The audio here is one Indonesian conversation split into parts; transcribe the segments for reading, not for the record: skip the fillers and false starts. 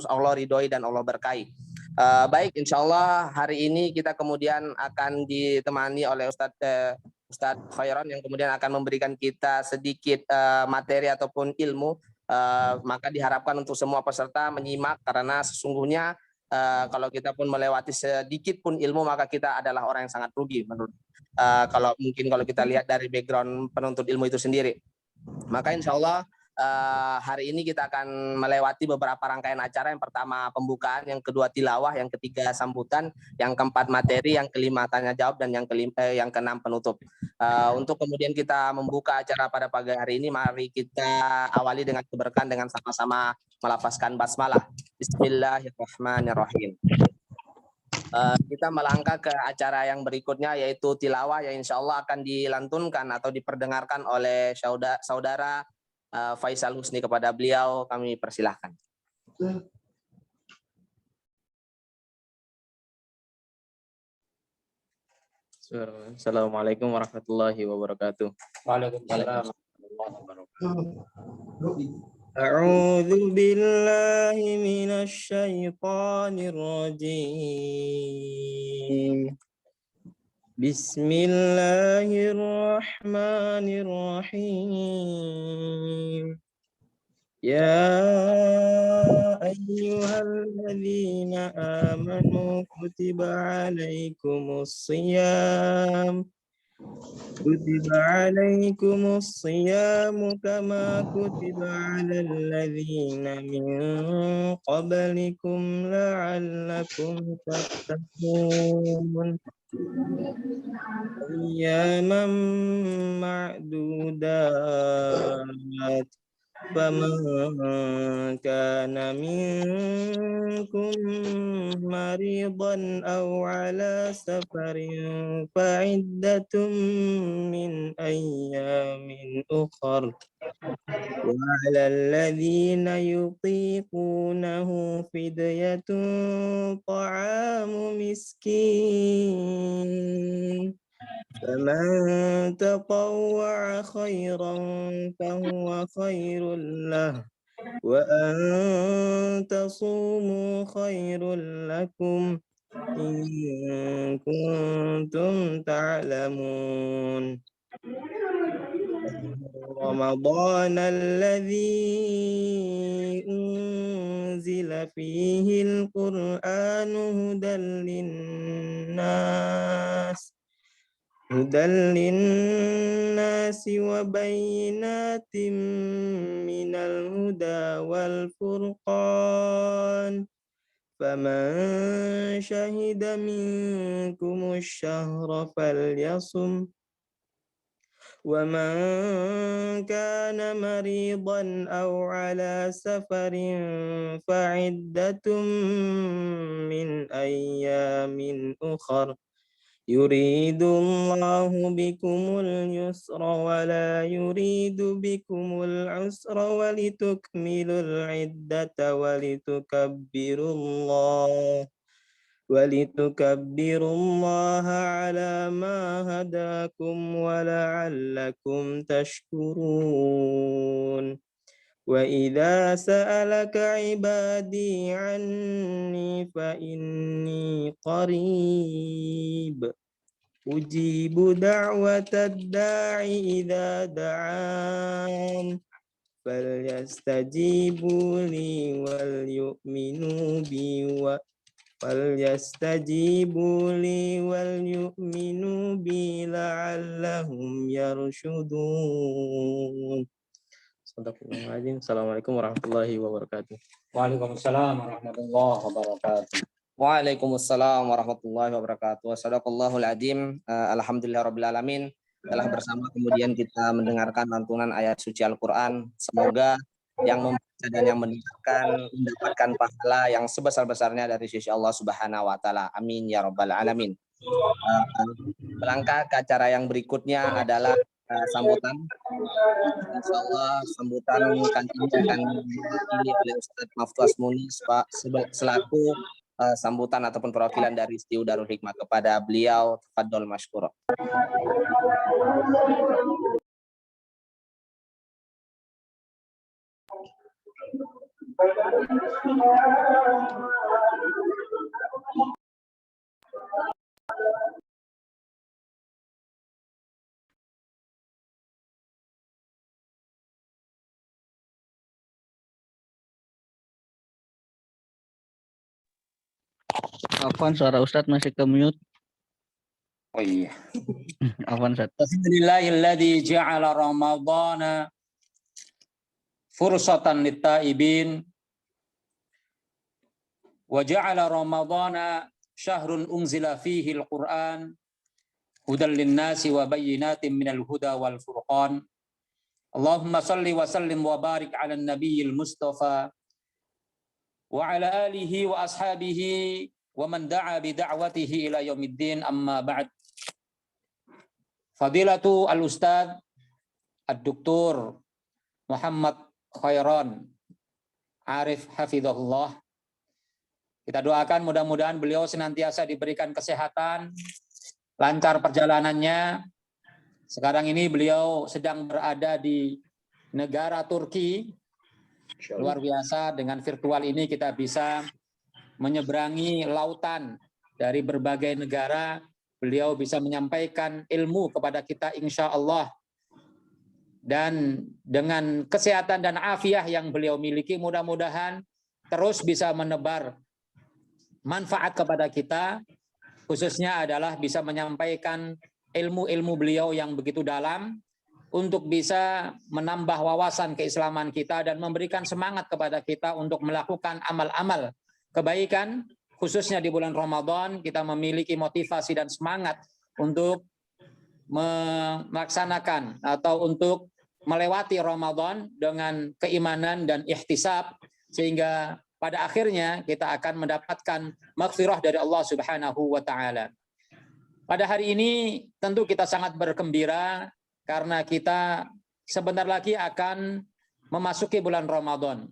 Allah ridhoi dan Allah berkahi. Baik, insya Allah hari ini kita kemudian akan ditemani oleh Ustadz Khairon yang kemudian akan memberikan kita sedikit materi ataupun ilmu. Maka diharapkan untuk semua peserta menyimak, karena sesungguhnya kalau kita pun melewati sedikit pun ilmu, maka kita adalah orang yang sangat rugi menurut kalau kita lihat dari background penuntut ilmu itu sendiri. Maka insya Allah hari ini kita akan melewati beberapa rangkaian acara. Yang pertama pembukaan, yang kedua tilawah, yang ketiga sambutan, yang keempat materi, yang kelima tanya jawab, dan yang keenam penutup. Untuk kemudian kita membuka acara pada pagi hari ini, mari kita awali dengan keberkahan dengan sama-sama melafazkan basmalah. Bismillahirrahmanirrahim. Kita melangkah ke acara yang berikutnya, yaitu tilawah, yang insya Allah akan dilantunkan atau diperdengarkan oleh saudara Faisal Husni. Kepada beliau kami persilahkan. Assalamualaikum warahmatullahi wabarakatuh. Waalaikumsalam warahmatullahi wabarakatuh. A'udzu billahi minasy syaithanir rajim. Bismillahirrahmanirrahim. Ya ayyuhalladzina amanu kutiba alaikumus-siyamu kama kutiba alal ladzina min qablikum la'allakum tattaqun. Ayyaman ma'dudat. فمن كان منكم مريضا أو على سفر فعدة من أيام أخر وعلى الذين يطيقونه فدية طعام مسكين فمن تطوع خيرا فهو خير له وأن تصوموا خير لكم إن كنتم تعلمون. رمضان الذي أنزل فيه القرآن هدى للناس وبينات من الهدى والفرقان فمن شهد منكم الشهر فليصم ومن كان مريضا أو على سفر فعدة من أيام أخر يريد الله بكم اليسر ولا يريد بكم العسر ولتكملوا العدة ولتكبروا الله على ما هداكم ولعلكم تشكرون. وإذا سألك عبادي عني فإني قريب أجيب دعوة الداع إذا دعان فليستجيبوا لي وليؤمنوا بي لعلهم يرشدون. Assalamualaikum warahmatullahi wabarakatuh. Waalaikumsalam warahmatullahi wabarakatuh. Waalaikumsalam warahmatullahi wabarakatuh. Shadaqallahul adzim. Alhamdulillahirabbil alamin. Telah bersama kemudian kita mendengarkan lantunan ayat suci Al-Qur'an. Semoga yang membaca dan yang mendengarkan mendapatkan pahala yang sebesar-besarnya dari sisi Allah Subhanahu wa taala. Amin ya rabbal alamin. Melangkah ke acara yang berikutnya adalah sambutan. Insyaallah sambutan kali ini akan diwakili oleh Ustadz Maftu Asmuni selaku sambutan ataupun perwakilan dari Istiu Darul Hikmah. Kepada beliau tafadhol masykur. Afwan, suara Ustadz masih ke mute. Oh iya. Afwan, Ustadz. Alhamdulillahilladzi ja'ala Ramadhana fursatan lit-taibin wa ja'ala Ramadhana syahrun unzila fihi al-Qur'an hudan lin-nasi wa bayyinatin minal huda wal furqan. Allahumma salli wa sallim wa barik 'alan nabiyil mustafa wa 'ala alihi wa ashabihi wa man da'a bi da'watihi ila yaumiddin, amma ba'd. Fadilatu al-Ustadz Ad-Doktor Muhammad Khairon Arif hafizahullah. Kita doakan mudah-mudahan beliau senantiasa diberikan kesehatan, lancar perjalanannya. Sekarang ini beliau sedang berada di negara Turki. Luar biasa, dengan virtual ini kita bisa menyeberangi lautan dari berbagai negara. Beliau bisa menyampaikan ilmu kepada kita insya Allah. Dan dengan kesehatan dan afiah yang beliau miliki, mudah-mudahan terus bisa menebar manfaat kepada kita, khususnya adalah bisa menyampaikan ilmu-ilmu beliau yang begitu dalam untuk bisa menambah wawasan keislaman kita dan memberikan semangat kepada kita untuk melakukan amal-amal kebaikan. Khususnya di bulan Ramadan kita memiliki motivasi dan semangat untuk melaksanakan atau untuk melewati Ramadan dengan keimanan dan ihtisab, sehingga pada akhirnya kita akan mendapatkan maghfirah dari Allah Subhanahu wa taala. Pada hari ini tentu kita sangat bergembira karena kita sebentar lagi akan memasuki bulan Ramadan.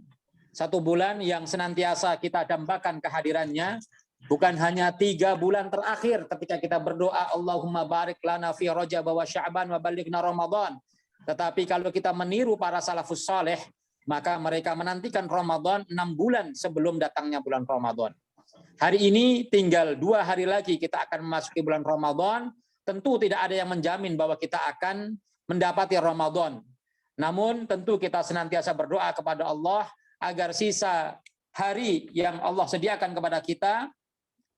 Satu bulan yang senantiasa kita dambakan kehadirannya, bukan hanya 3 bulan terakhir ketika kita berdoa Allahumma barik lana fi Rajab wa Sya'ban wa balighna Ramadan. Tetapi kalau kita meniru para salafus saleh, maka mereka menantikan Ramadan 6 bulan sebelum datangnya bulan Ramadan. Hari ini tinggal 2 hari lagi kita akan memasuki bulan Ramadan. Tentu tidak ada yang menjamin bahwa kita akan mendapati Ramadan. Namun tentu kita senantiasa berdoa kepada Allah agar sisa hari yang Allah sediakan kepada kita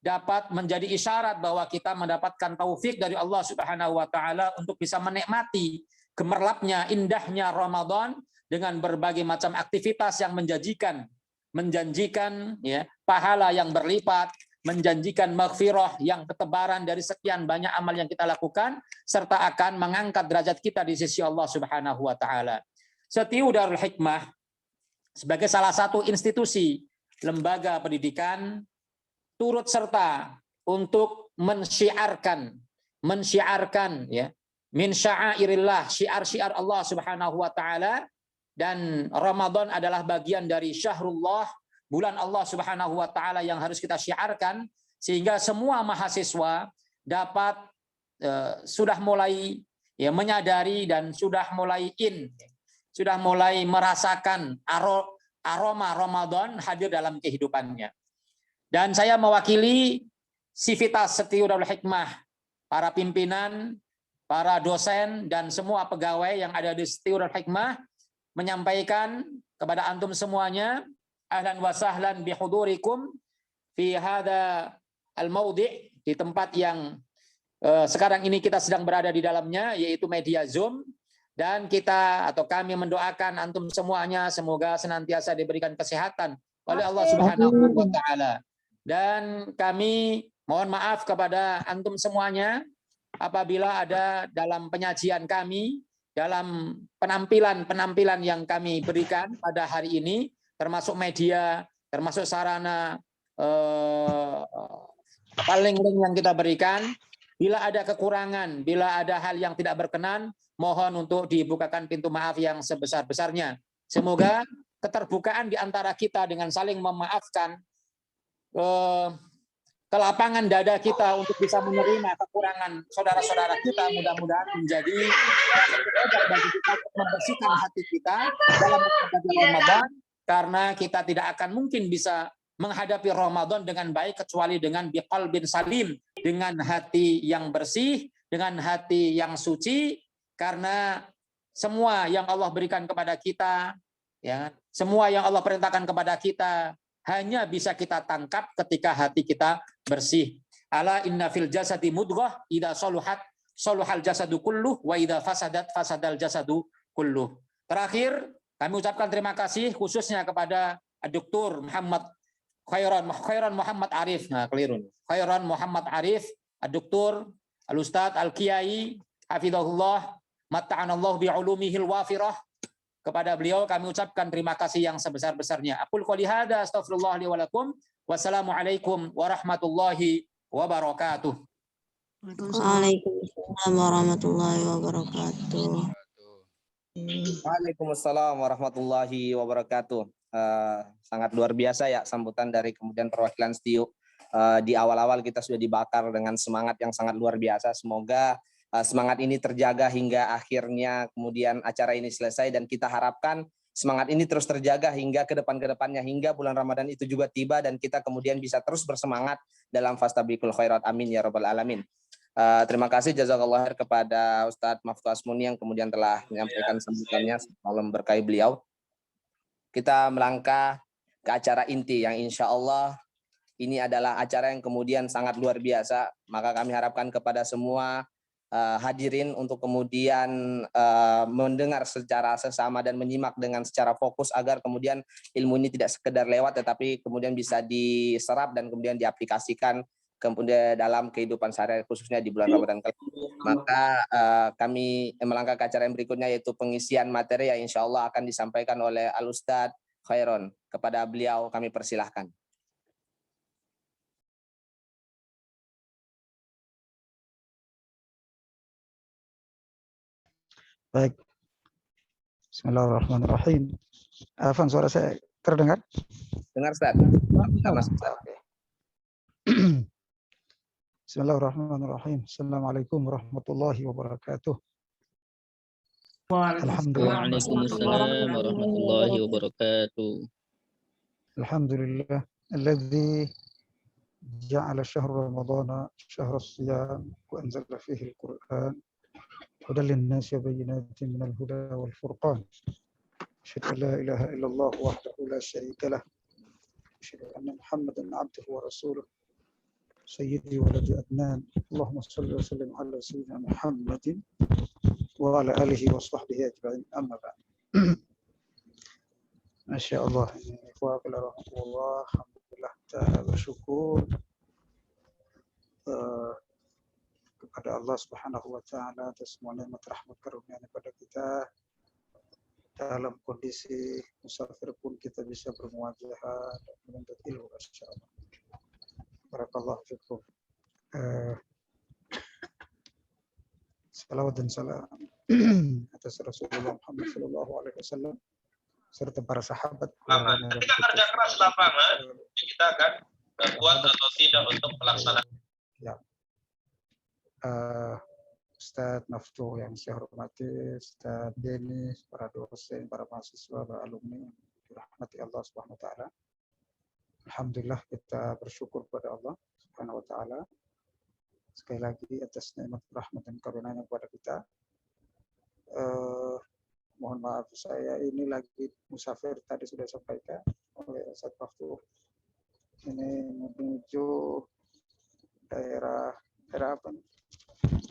dapat menjadi isyarat bahwa kita mendapatkan taufik dari Allah Subhanahu wa taala untuk bisa menikmati gemerlapnya, indahnya Ramadan dengan berbagai macam aktivitas yang menjanjikan ya, pahala yang berlipat, menjanjikan maghfirah yang ketebaran dari sekian banyak amal yang kita lakukan, serta akan mengangkat derajat kita di sisi Allah Subhanahu wa taala. Setiu Darul Hikmah sebagai salah satu institusi lembaga pendidikan turut serta untuk mensyiarkan ya, min sya'airillah, syiar-syiar Allah Subhanahu wa taala, dan Ramadan adalah bagian dari syahrullah, bulan Allah Subhanahu wa taala yang harus kita syiarkan, sehingga semua mahasiswa dapat sudah mulai ya menyadari dan sudah mulai merasakan aroma Ramadan hadir dalam kehidupannya. Dan saya mewakili Sivitas Setiu Darul Hikmah, para pimpinan, para dosen, dan semua pegawai yang ada di Setiu Darul Hikmah, menyampaikan kepada antum semuanya, ahlan wa sahlan bihudurikum fi hadha al-maudhi', di tempat yang sekarang ini kita sedang berada di dalamnya, yaitu media Zoom. Dan kita atau kami mendoakan antum semuanya semoga senantiasa diberikan kesehatan oleh Allah Subhanahu wa taala. Dan kami mohon maaf kepada antum semuanya apabila ada dalam penyajian kami, dalam penampilan yang kami berikan pada hari ini, termasuk media, termasuk sarana link yang kita berikan, bila ada kekurangan, bila ada hal yang tidak berkenan, mohon untuk dibukakan pintu maaf yang sebesar-besarnya. Semoga keterbukaan di antara kita dengan saling memaafkan, kelapangan dada kita untuk bisa menerima kekurangan saudara-saudara kita, mudah-mudahan menjadi obat bagi kita untuk membersihkan hati kita dalam menghadapi Ramadan, karena kita tidak akan mungkin bisa menghadapi Ramadan dengan baik kecuali dengan biqalbin salim, dengan hati yang bersih, dengan hati yang suci, karena semua yang Allah berikan kepada kita, ya, semua yang Allah perintahkan kepada kita hanya bisa kita tangkap ketika hati kita bersih. Ala inna fil jasadi mudghah idza saluhat saluhal jasadu kulluh wa idza fasadat fasadal jasadu kulluh. Terakhir, kami ucapkan terima kasih khususnya kepada Dr. Khairon Muhammad Arif. Nah, keliru. Khairon Muhammad Arif, Dr. Al-Ustadz Al-Kiai hafizahullah, matta'anallahu bi'ulumihil wafirah. Kepada beliau kami ucapkan terima kasih yang sebesar-besarnya. Aqul qouli hadza astaghfirullah li wa lakum. Wassalamualaikum warahmatullahi wabarakatuh. Waalaikumsalam warahmatullahi wabarakatuh. Waalaikumsalam warahmatullahi wabarakatuh. Sangat luar biasa ya sambutan dari kemudian perwakilan STIU. Di awal-awal kita sudah dibakar dengan semangat yang sangat luar biasa. Semoga semangat ini terjaga hingga akhirnya kemudian acara ini selesai, dan kita harapkan semangat ini terus terjaga hingga ke depannya, hingga bulan Ramadan itu juga tiba dan kita kemudian bisa terus bersemangat dalam fastabiqul khairat. Amin ya rabbal alamin. Terima kasih jazakallah khair kepada Ustadz Maftu Asmuni yang kemudian telah menyampaikan sambutannya malam berkah beliau. Kita melangkah ke acara inti yang insya Allah ini adalah acara yang kemudian sangat luar biasa. Maka kami harapkan kepada semua hadirin untuk kemudian mendengar secara sesama dan menyimak dengan secara fokus agar kemudian ilmu ini tidak sekedar lewat tetapi kemudian bisa diserap dan kemudian diaplikasikan kemudian dalam kehidupan sehari-hari khususnya di bulan Ramadan kali ini. Maka kami melangkah ke acara yang berikutnya yaitu pengisian materi yang insya Allah akan disampaikan oleh Al-Ustadz Khairon. Kepada beliau kami persilahkan. Baik. Bismillahirrahmanirrahim. Afan, suara saya terdengar? Dengar Ustaz. Bismillahirrahmanirrahim. Assalamualaikum warahmatullahi wabarakatuh. Alhamdulillah. Waalaikumsalam warahmatullahi wabarakatuh. Alhamdulillah. Alladzi ja'ala syahra ramadhana syahra siyam wa anzala fihi al-Qur'an hudan lin-nasi wa bayyinatin minal huda wal furqan. Asyhadu an la ilaha illallah wahdahu la syarika lah. Asyhadu anna Muhammadan 'abduhu wa rasuluh. Sayyidi waladi adnan. Allahumma shalli wa sallim ala sayyidina Muhammadin wa ala alihi wa sahbihi ajma'in. Amma ba'd. Masya Allah. Alhamdulillah, kita bersyukur kepada Allah Subhanahu wa taala atas semua nikmat rahmat karunia-Nya pada kita. Dalam kondisi musafir pun kita bisa bermuajah dan menuntut ilmu, insyaallah. Barakallahu fikum. Salawat dan salam atas Rasulullah Muhammad sallallahu alaihi wasallam serta para sahabat. Ketika kerja keras lapangan, kita akan kuat atau tidak untuk melaksanakan. Ya. Ustadz Maftu yang saya hormati, Ustadz Denis, para dosen, para mahasiswa, para alumni, dirahmati Allah Subhanahu wa taala. Alhamdulillah, kita bersyukur kepada Allah Subhanahu wa taala sekali lagi atas nikmat rahmat dan karunia-Nya kepada kita. Mohon maaf, saya ini lagi musafir, tadi sudah sampaikan oleh Ustadz Maftu. Ini menuju daerah apa?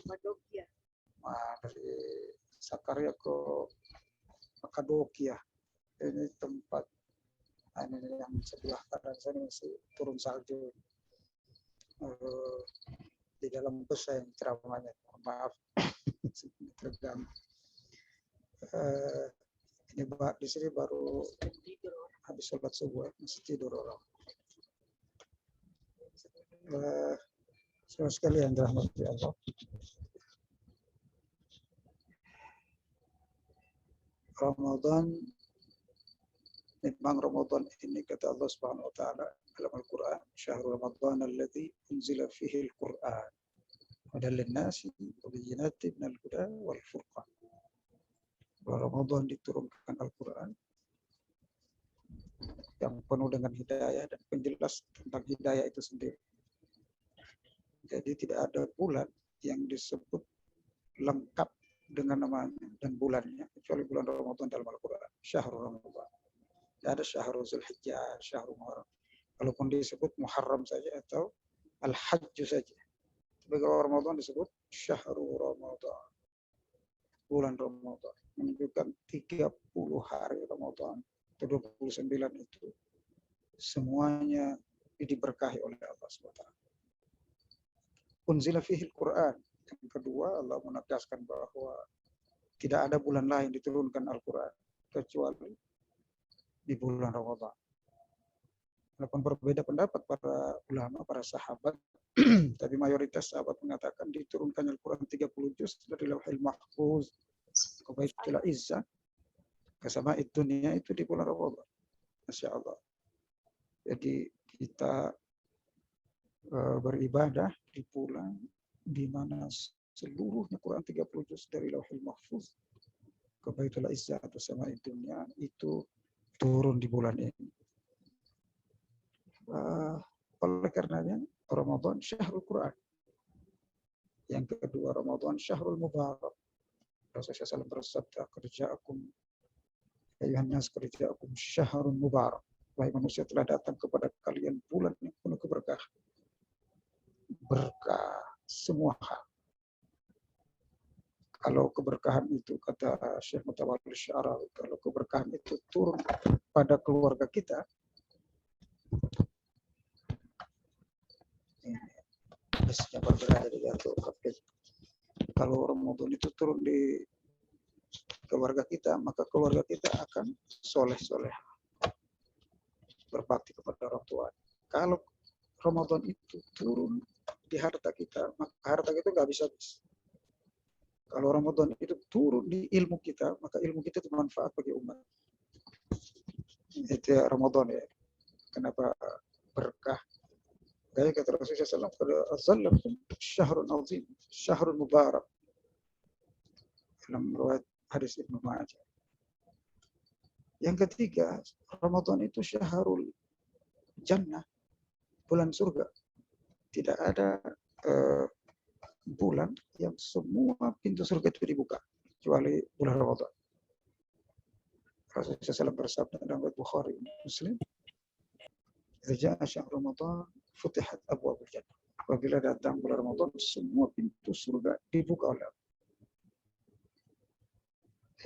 Madokia. Dari Sakarya ke Kapadokia. Ini tempat ini yang sebelah kanan saya masih turun salju. Di dalam bus saya ceramahnya, maaf terganggu. Ini di sini baru habis sholat subuh, masih tidur orang. Semua sekalian dirahmati Allah. Ramadan, memang Ramadan ini kata Allah Subhanahu wa taala dalam Al-Qur'an, syahrul Ramadan alladzi unzila fihi al-Qur'an hudan lin-nasi wa bayyinatin minal huda wal furqan. Ramadan diturunkan Al-Qur'an yang penuh dengan hidayah dan penjelas tentang hidayah itu sendiri. Jadi tidak ada bulan yang disebut lengkap dengan namanya dan bulannya kecuali bulan Ramadan dalam Al-Quran. Syahrul Ramadan. Tidak ada Syahrul Zulhijjah, Syahrul Muharram. Kalaupun disebut Muharram saja atau Al-Hajj saja. Tapi kalau Ramadan disebut Syahrul Ramadan. Bulan Ramadan. Menunjukkan 30 hari Ramadan. Atau 29 itu. Semuanya diberkahi oleh Allah SWT. Unzila fihi Al-Quran. Yang kedua, Allah menegaskan bahwa tidak ada bulan lain diturunkan Al-Quran kecuali di bulan Ramadan. Walaupun berbeda pendapat para ulama, para sahabat, tapi mayoritas sahabat mengatakan diturunkan Al-Quran 30 juz dari Lauhil Mahfuz ke Baitul Izzah ke Sama'id Dunia itu di bulan Ramadan. Masya Allah. Jadi kita beribadah di bulan di mana seluruhnya Quran 30 juz dari Lauhil Mahfuz ke Baitul Izzah atau Sama'id Dunia itu turun di bulan ini. Oleh karenanya Ramadan Syahrul Quran. Yang kedua Ramadan Syahrul Mubarak. Rasulullah SAW bersabda, "Kerjaakum ayuhan nas kerjaakum syahrul mubarak." Wahai manusia, telah datang kepada kalian bulan yang penuh keberkahan. Berkah semua hal. Kalau keberkahan itu, kata Syekh Mutawalli Sya'rawi, kalau keberkahan itu turun pada keluarga kita, biasanya berada di jatuh. Kalau Ramadan itu turun di keluarga kita, maka keluarga kita akan soleh-soleh, berbakti kepada orang tua. Kalau Ramadan itu turun di harta kita, maka harta kita nggak habis-habis. Kalau Ramadan itu turun di ilmu kita, maka ilmu kita itu bermanfaat bagi umat. Itu ya Ramadan ya. Kenapa berkah? Kayak kata Rasulullah SAW, "Azzallakum syahrun azim, syahrun mubarak." Dalam riwayat hadis Ibnu Majah. Yang ketiga, Ramadan itu syahrul jannah, bulan surga. Tidak ada bulan yang semua pintu surga itu dibuka kecuali bulan Ramadan. Rasulullah SAW bersabda dalam riwayat Bukhari Muslim, "Idza jaa syahrul Ramadan futihat abwaabul jannah." Apabila datang bulan Ramadan, semua pintu surga dibuka oleh Allah.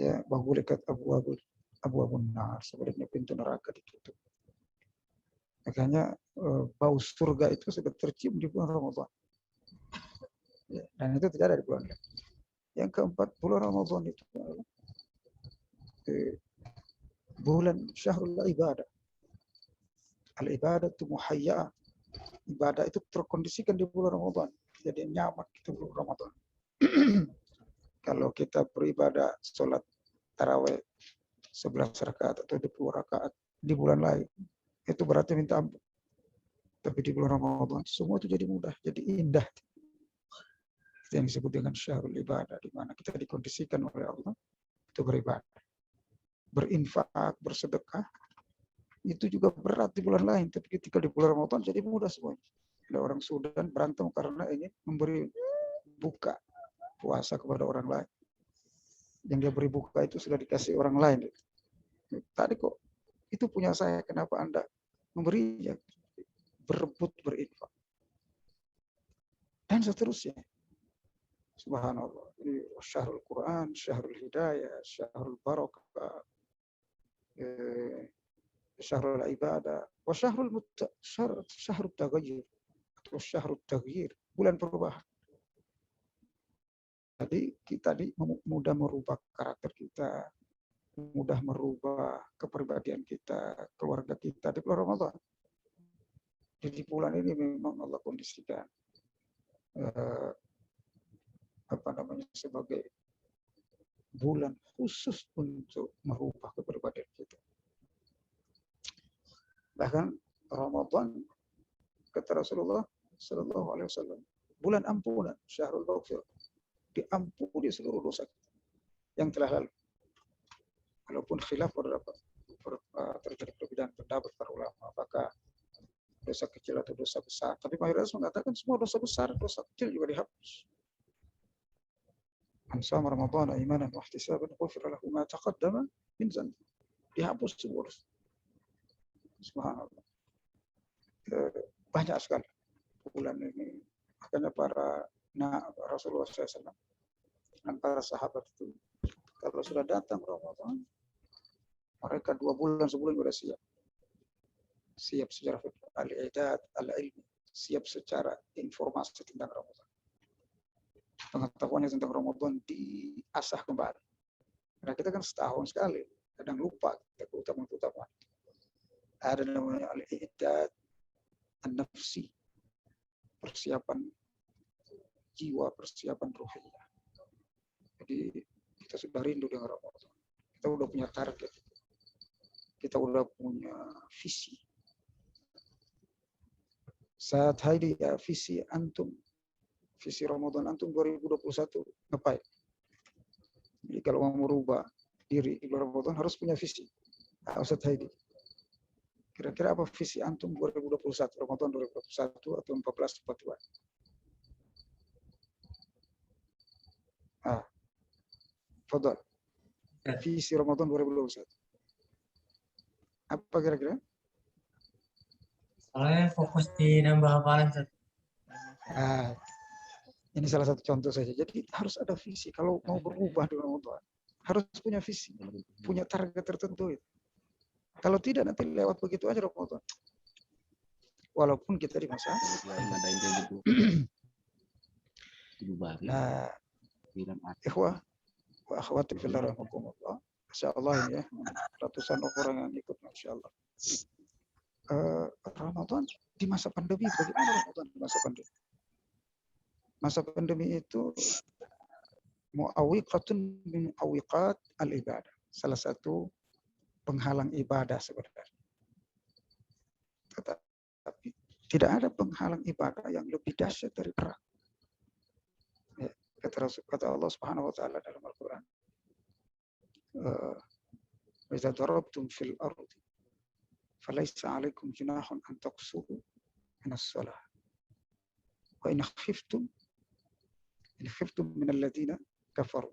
Ya, waghliqat abwaabun nar, sebenarnya pintu neraka ditutup. Makanya bau surga itu sudah tercium di bulan Ramadan. Ya, dan itu tidak ada di bulan lain. Yang keempat, bulan Ramadan itu adalah bulan syahrul ibadah. Al-ibadah itu muhayya'ah. Ibadah itu terkondisikan di bulan Ramadan. Jadi nyaman kita bulan Ramadan. Kalau kita beribadah sholat tarawih 11 rakaat atau 20 rakaat di bulan lain, itu berarti minta ampun. Tapi di bulan Ramadan semua itu jadi mudah, jadi indah. Itu yang disebut dengan syahrul ibadah, di mana kita dikondisikan oleh Allah untuk beribadah. Berinfak, bersedekah, itu juga berat di bulan lain. Tapi ketika di bulan Ramadan jadi mudah semuanya. Ada orang Sudan berantem karena ingin memberi buka puasa kepada orang lain. Yang dia beri buka itu sudah dikasih orang lain. Tadi kok itu punya saya, kenapa Anda memberinya? Berebut berinfak. Dan seterusnya. Subhanallah. Ini syahrul Quran, syahrul hidayah, syahrul barakah, syahrul ibadah, wa syahrul taghayyur atau syahrul taghyir, bulan perubahan. Jadi kita mudah merubah karakter kita, mudah merubah kepribadian kita, keluarga kita di bulan Ramadan. Jadi bulan ini memang Allah kondisikan sebagai bulan khusus untuk merubah kepribadian kita. Bahkan Ramadan, kata Rasulullah Sallallahu Alaihi Wasallam, bulan ampunan, syahrul maghfirah, diampuni seluruh dosa yang telah lalu. Walaupun khilaf berapa, terjadi perbedaan pendapat para ulama apakah dosa kecil atau dosa besar. Tapi mayoritas mengatakan semua dosa besar, dosa kecil juga dihapus. Man shama Ramadhana imanan wa ihtisaban ghufira lahu ma taqaddama min dhanbi. Dihapus semua dosa. Subhanallah. Banyak sekali bulan ini. Makanya Rasulullah SAW dan para sahabat itu kalau sudah datang Ramadan, mereka 2 bulan sebelum sudah siap. Siap secara al-i'dad, al-ilmi, siap secara informasi tentang Ramadan. Pengetahuannya tentang Ramadan diasah kembali. Karena kita kan setahun sekali, kadang lupa kita keutamaan-keutamaan. Ada namanya al-i'dad, an-nafsi, persiapan jiwa, persiapan ruhiyah. Jadi kita sudah rindu dengan Ramadan. Kita sudah punya target. Kita sudah punya visi. Saat hari ya visi antum, visi Ramadan antum 2021 ngapain? Jadi kalau mau merubah diri di Ramadan harus punya visi. Ustaz Haidi, kira-kira apa visi antum 2021, Ramadan 2021 atau 1442? Fadal. Visi Ramadan 2021. Apa kira-kira? Soalnya fokus di nambah hafalan. Ini salah satu contoh saja. Jadi harus ada visi. Kalau mau berubah di Ramadan, harus punya visi, punya target tertentu. Kalau tidak nanti lewat begitu aja Ramadan. Walaupun kita di masa. Nah, ikhwah wa akhwati fillah rahimakumullah. Masyaallah ini ya, ratusan orang yang ikut masyaallah. Ramadan di masa pandemi, bagaimana Ramadan di masa pandemi? Masa pandemi itu mu'awiqatun min awiqat al-ibadah. Salah satu penghalang ibadah sebenarnya. Tetapi tidak ada penghalang ibadah yang lebih dahsyat dari perang. Ya, kata Allah Subhanahu wa taala dalam Al-Qur'an. Wa idza darabtum fil ardi falaysa 'alaikum junahun an taqsuru min as-shalah. Wa in khiftum min alladziina kafaru.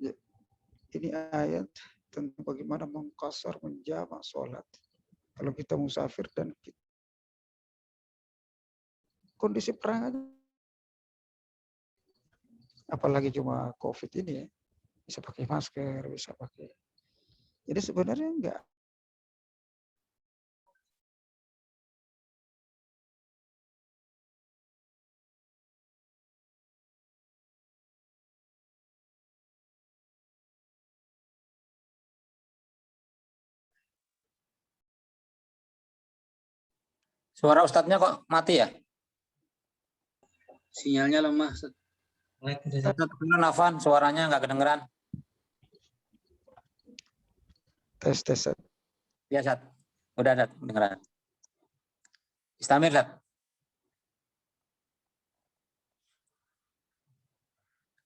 Ya, ini ayat tentang bagaimana mengqasar, menjamak sholat. Kalau kita musafir dan kondisi perang aja. Apalagi cuma COVID ini ya. Bisa pakai masker, bisa pakai. Jadi sebenarnya enggak. Suara Ustadznya kok mati ya? Sinyalnya lemah. Nafan, suaranya nggak kedengeran. Tes. Ya, Sat. Udah ada kedengeran. Istamir, Sat.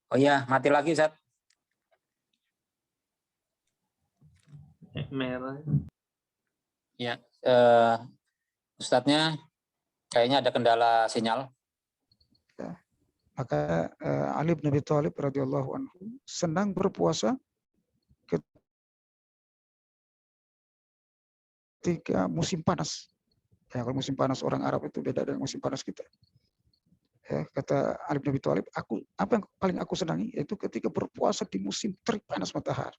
Oh iya, mati lagi, Sat. Merah. Ya, Ustadznya kayaknya ada kendala sinyal. Ya. Maka Ali bin Abi Thalib radhiyallahu anhu senang berpuasa ketika musim panas. Ya, kalau musim panas orang Arab itu beda dengan musim panas kita. Ya, kata Ali bin Abi Thalib, apa yang paling aku senangi yaitu ketika berpuasa di musim terik panas matahari.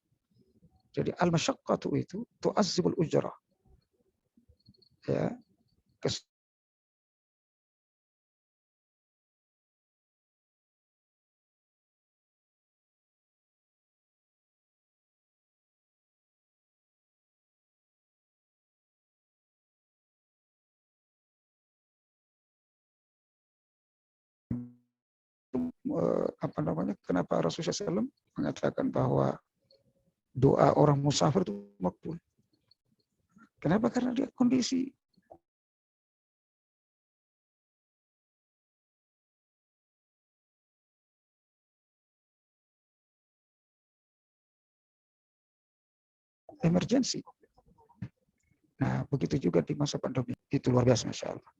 Jadi al-masyaqqatu itu tu'azzibul ujrah. Ya, kenapa Rasulullah SAW mengatakan bahwa doa orang musafir itu makbul. Kenapa? Karena dia kondisi emergensi. Nah, begitu juga di masa pandemi. Itu luar biasa, Masya Allah.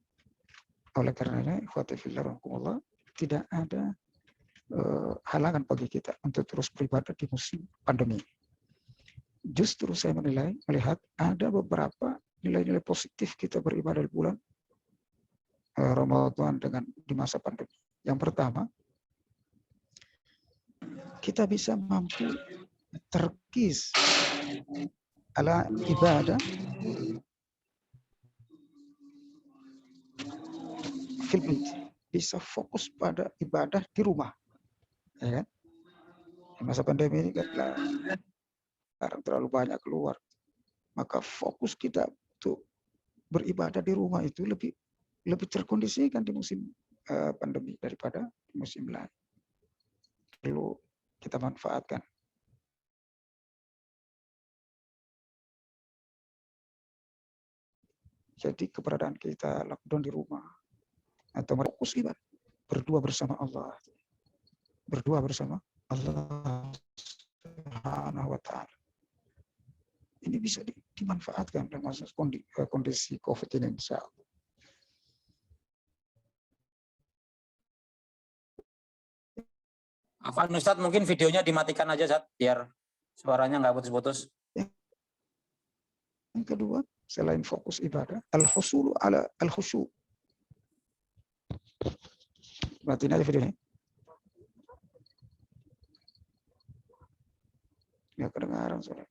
Oleh karenanya, tidak ada halangan bagi kita untuk terus beribadah di musim pandemi. Justru saya melihat ada beberapa nilai-nilai positif kita beribadah di bulan Ramadan dengan di masa pandemi. Yang pertama, kita bisa mampu terkis ala ibadah fil bait, bisa fokus pada ibadah di rumah, ya kan? Di masa pandemi ini sekarang terlalu banyak keluar, maka fokus kita untuk beribadah di rumah itu lebih terkondisikan di musim pandemi daripada di musim lain. Perlu kita manfaatkan. Jadi keberadaan kita lockdown di rumah atau fokus ibadah, berdua bersama Allah, Subhanahu wa Ta'ala. Ini bisa dimanfaatkan dalam kondisi COVID ini, insya Allah. Afan Ustadz, mungkin videonya dimatikan aja, Ustadz, biar suaranya nggak putus-putus. Yang kedua, selain fokus ibadah, al-husulu ala al-khusyu'. Matiin aja videonya. Ya kedengaran, saudara.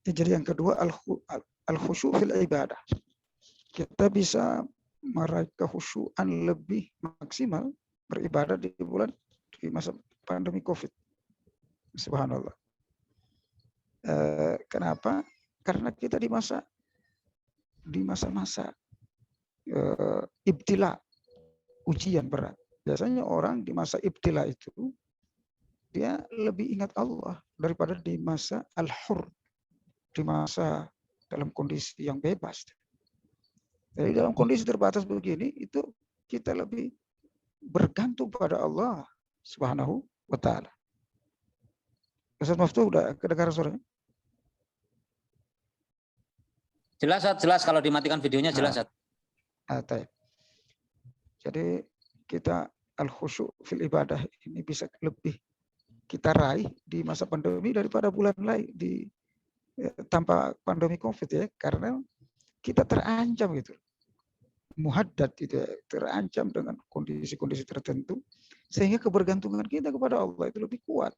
Jadi yang kedua, al-khusyu' fil ibadah. Kita bisa meraih kekhusyuan lebih maksimal beribadah di masa pandemi COVID. Subhanallah. Kenapa? Karena kita di masa-masa ibtila, ujian berat. Biasanya orang di masa ibtila itu dia lebih ingat Allah daripada di masa al-hur, di masa dalam kondisi yang bebas. Jadi dalam kondisi terbatas begini, itu kita lebih bergantung pada Allah Subhanahu wa Ta'ala. Ustaz Maftuh, udah kedengaran suaranya? Jelas, kalau dimatikan videonya jelas. Jadi kita al-khusyu' fil ibadah ini bisa lebih kita raih di masa pandemi daripada bulan lain tanpa pandemi COVID, ya, karena kita terancam gitu, muhaddad itu, terancam dengan kondisi-kondisi tertentu, sehingga kebergantungan kita kepada Allah itu lebih kuat.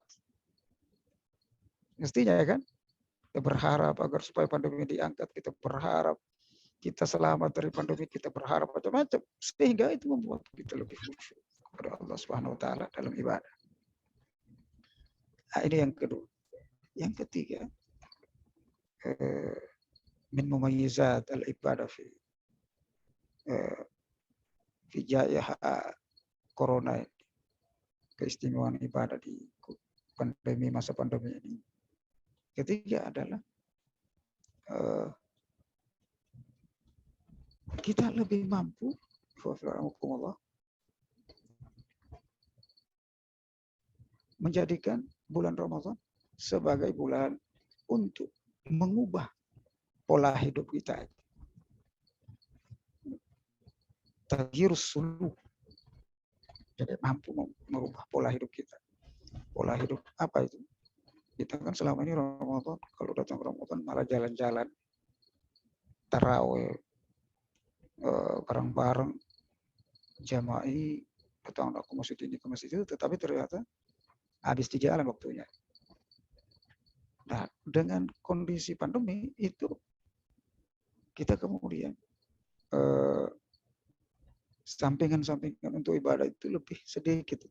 Mestinya, ya kan? Kita berharap agar supaya pandemi diangkat, kita berharap kita selamat dari pandemi, kita berharap macam-macam, sehingga itu membuat kita lebih khusyuk kepada Allah Subhanahu wa Ta'ala dalam ibadah. Nah, ini yang kedua. Yang ketiga, min mumayyizat al-ibadah fi jayah corona, keistimewaan ibadah di masa pandemi ini. Ketiga adalah kita lebih mampu menjadikan bulan Ramadan sebagai bulan untuk mengubah pola hidup kita. Taghyirus suluk. Jadi mampu merubah pola hidup kita. Pola hidup apa itu? Kita kan selama ini Ramadan, kalau datang Ramadan malah jalan-jalan, tarawih, bareng-bareng, jama'i, datang ke masjid ini, ke masjid itu, tetapi ternyata habis di jalan waktunya. Nah, dengan kondisi pandemi itu, kita kemudian sampingan-sampingan untuk ibadah itu lebih sedikit.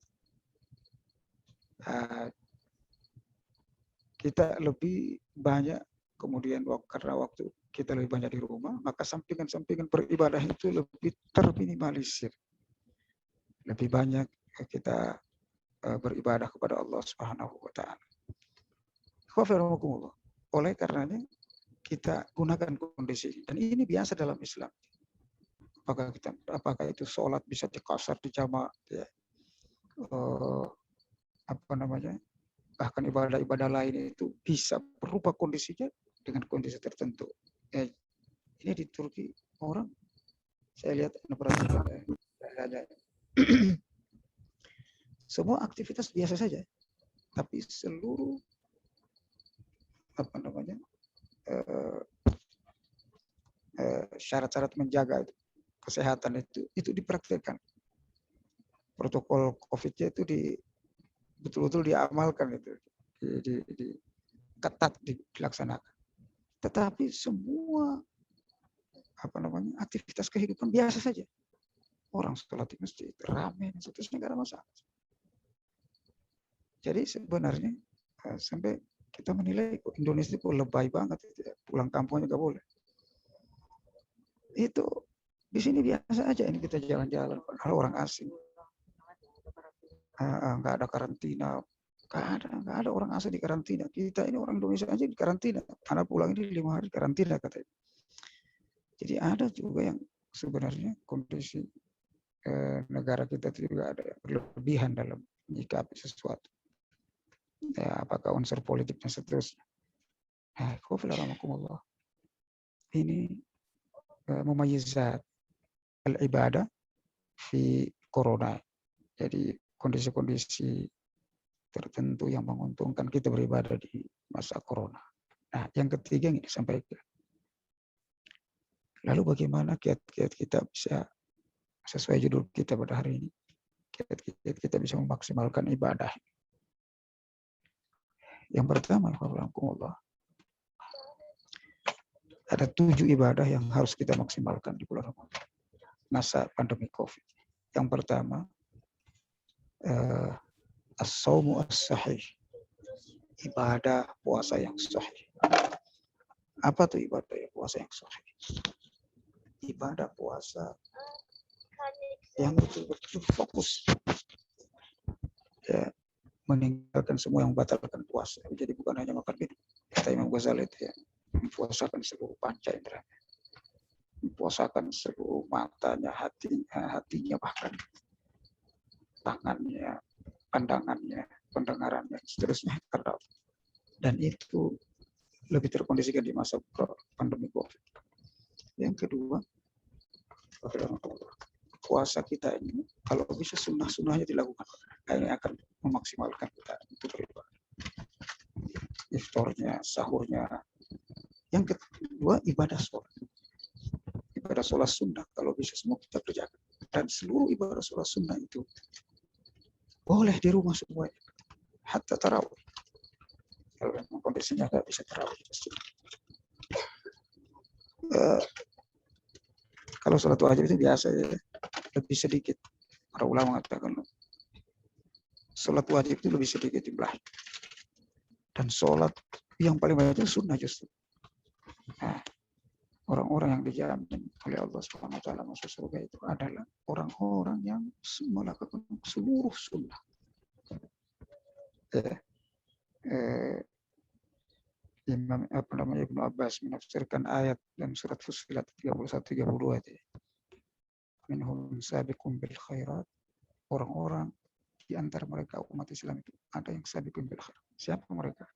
Kita lebih banyak, kemudian karena waktu kita lebih banyak di rumah, maka sampingan-sampingan beribadah itu lebih terminimalisir. Lebih banyak kita beribadah kepada Allah Subhanahu wa Ta'ala. Oleh karenanya kita gunakan kondisi, dan ini biasa dalam Islam. Apakah itu sholat bisa dikasar, di jamaah, ya. bahkan ibadah-ibadah lain itu bisa berubah kondisinya dengan kondisi tertentu. Ini di Turki orang, saya lihat perhatikan semua aktivitas biasa saja, tapi seluruh syarat-syarat menjaga kesehatan itu dipraktikkan. Protokol COVID-nya itu betul-betul diamalkan, itu ketat dilaksanakan. Tetapi semua aktivitas kehidupan biasa saja. Orang sholat di masjid ramai, seterusnya nggak ada masalah. Jadi sebenarnya sampai kita menilai Indonesia itu lebay banget, pulang kampungnya nggak boleh. Itu di sini biasa aja ini kita jalan-jalan, padahal orang asing. Nggak ada karantina, nggak ada orang asing di karantina. Kita ini orang Indonesia aja di karantina. Anak pulang ini 5 hari karantina katanya. Jadi ada juga yang sebenarnya kondisi negara kita juga ada berlebihan dalam menyikapi sesuatu. Ya, apakah unsur politiknya seterusnya. Ini mumayyizat al-ibadah fi corona. Jadi kondisi-kondisi tertentu yang menguntungkan kita beribadah di masa corona. Nah, yang ketiga yang disampaikan. Lalu bagaimana kiat-kiat kita bisa, sesuai judul kita pada hari ini, kiat-kiat kita bisa memaksimalkan ibadah. Yang pertama, ada 7 ibadah yang harus kita maksimalkan di bulan Ramadan, masa pandemi COVID. Yang pertama, as-shaumu as-sahih, ibadah puasa yang sahih. Apa tuh ibadah puasa yang sahih? Ibadah puasa yang betul-betul fokus, ya, meninggalkan semua yang membatalkan puasa. Jadi bukan hanya makan minum. Kata Imam Ghazali itu, ya, mempuasakan seluruh panca indera, mempuasakan seluruh matanya, hatinya, bahkan tangannya, pandangannya, pendengarannya, seterusnya. Dan itu lebih terkondisikan di masa pandemi COVID. Yang kedua, puasa kita ini kalau bisa sunnah-sunnahnya dilakukan, ini akan memaksimalkan kita untuk beribadah. Iftarnya, sahurnya. Yang kedua, ibadah sholat. Ibadah sholat sunnah kalau bisa semua kita kerjakan. Dan seluruh ibadah sholat sunnah itu boleh di rumah semua, hatta tarawih. Kalau memang kondisinya nggak bisa tarawih, kalau sholat wajib itu biasa ya, lebih sedikit. Para ulama mengatakan sholat wajib itu lebih sedikit jumlah. Dan sholat yang paling banyak itu sunnah justru. Nah, orang-orang yang dijamin oleh Allah SWT masuk surga itu adalah orang-orang yang melakukan seluruh sunnah. Imam Ibnu Abbas menafsirkan ayat dan surat Fussilat 31-32 itu. Minhum sabiqun bil khairat, orang-orang di antara mereka umat Islam itu ada yang sabiqun bil khairat. Siapa mereka?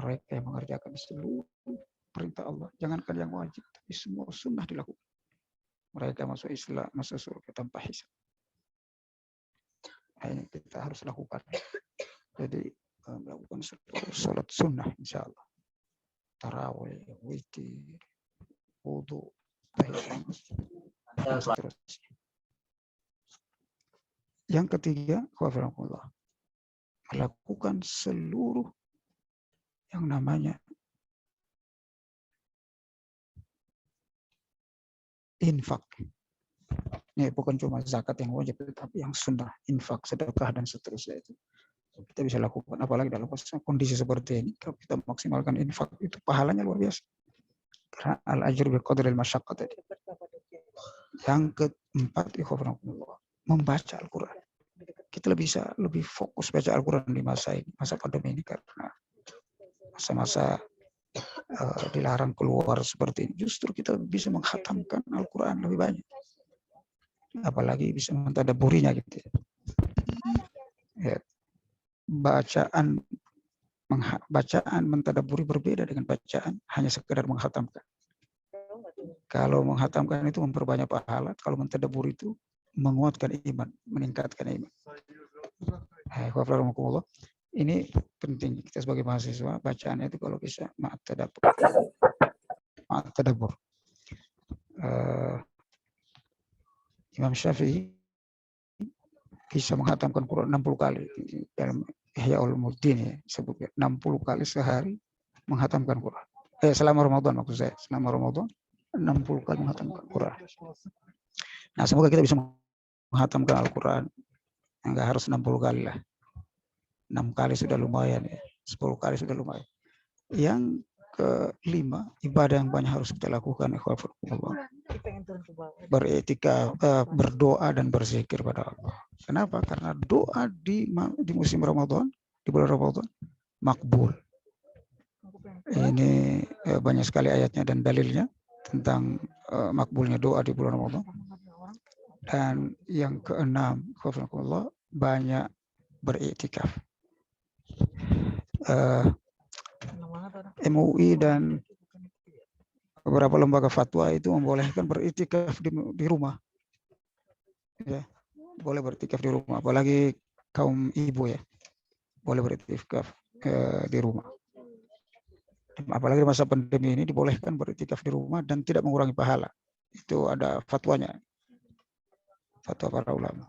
Mereka yang mengerjakan seluruh perintah Allah, jangankan yang wajib, tapi semua sunnah dilakukan. Mereka masuk Islam, masuk surga tanpa hisab. Nah, ini kita harus lakukan. Jadi melakukan sholat sunnah, insya Allah. Tarawih, witir, wudu, dan seterusnya. Yang ketiga, melakukan seluruh yang namanya infak. Ini bukan cuma zakat yang wajib, tapi yang sunnah, infak, sedekah, dan seterusnya itu kita bisa lakukan. Apalagi dalam kondisi seperti ini, kalau kita maksimalkan infak itu pahalanya luar biasa. Karena al-ajru biqadril masyaqqah tadi. Yang keempat, membaca Al-Quran. Kita lebih fokus baca Al-Quran di masa ini, masa pandemi ini, karena masa-masa dilarang keluar seperti ini. Justru kita bisa menghatamkan Al-Quran lebih banyak. Apalagi bisa mentadaburinya gitu ya. Bacaan bacaan mentadabburi berbeda dengan bacaan hanya sekedar menghatamkan. Kalau menghatamkan itu memperbanyak pahala, kalau mentadabburi itu menguatkan iman, meningkatkan iman. Ini penting kita sebagai mahasiswa, bacaannya itu kalau bisa ma'at tadabbur. Imam Syafi'i bisa menghatamkan Quran 60 kali dalam Ihya Ulumuddin, ya, sebutnya 60 kali sehari menghatamkan Quran. Selama Ramadan maksud saya, selama Ramadan 60 kali menghatamkan Quran. Nah, semoga kita bisa menghatamkan Al-Quran. Enggak harus 60 kali lah. 6 kali sudah lumayan, ya. 10 kali sudah lumayan. Yang kelima, ibadah yang banyak harus kita lakukan, beriktikaf, berdoa dan berzikir pada Allah. Kenapa? Karena doa di musim Ramadan, di bulan Ramadan, makbul. Ini banyak sekali ayatnya dan dalilnya tentang makbulnya doa di bulan Ramadan. Dan yang keenam, banyak beriktikaf. MUI dan beberapa lembaga fatwa itu membolehkan beriktikaf di rumah. Ya, boleh beriktikaf di rumah, apalagi kaum ibu, ya. Boleh beriktikaf di rumah. Apalagi di masa pandemi ini dibolehkan beriktikaf di rumah dan tidak mengurangi pahala. Itu ada fatwanya. Fatwa para ulama.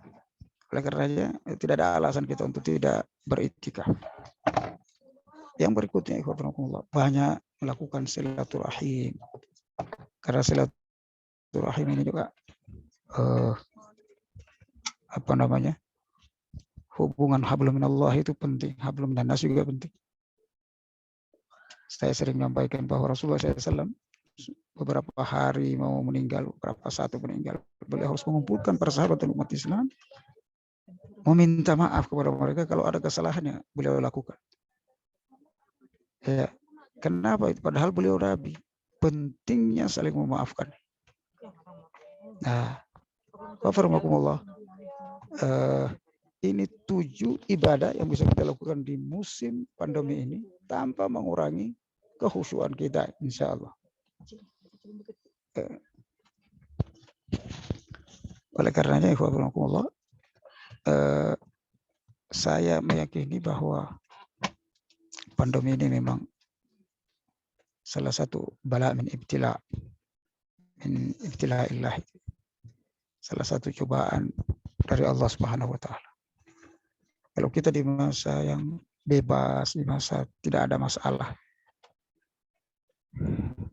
Oleh karenanya tidak ada alasan kita untuk tidak beriktikaf. Yang berikutnya, banyak melakukan silaturahim. Karena silaturahim ini juga hubungan hablum minallah itu penting, hablum minannas juga penting. Saya sering menyampaikan bahwa Rasulullah SAW beberapa hari mau meninggal, beberapa saat meninggal, beliau harus mengumpulkan para sahabat dan umat Islam, meminta maaf kepada mereka kalau ada kesalahan yang beliau lakukan. Ya, kenapa itu? Padahal beliau Nabi. Pentingnya saling memaafkan. Nah, ini 7 ibadah yang bisa kita lakukan di musim pandemi ini tanpa mengurangi kekhusyuan kita, insya Allah. Oleh karenanya, saya meyakini bahwa pandemi ini memang salah satu bala min ibtila'illah, salah satu cobaan dari Allah Subhanahu wa taala. Kalau kita di masa yang bebas, di masa tidak ada masalah,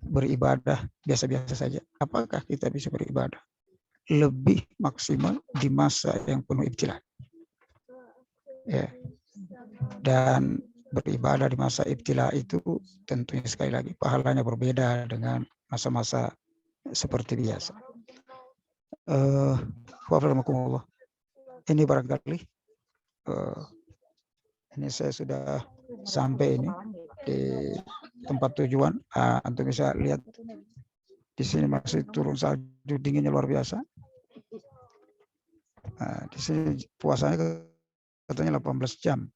beribadah biasa-biasa saja, apakah kita bisa beribadah lebih maksimal di masa yang penuh ibtila? Ya. Dan beribadah di masa ibtila itu tentunya sekali lagi pahalanya berbeda dengan masa-masa seperti biasa. Ini barangkali ini saya sudah sampai ini di tempat tujuan. Antum bisa lihat di sini masih turun salju, dinginnya luar biasa. Di sini puasanya katanya 18 jam.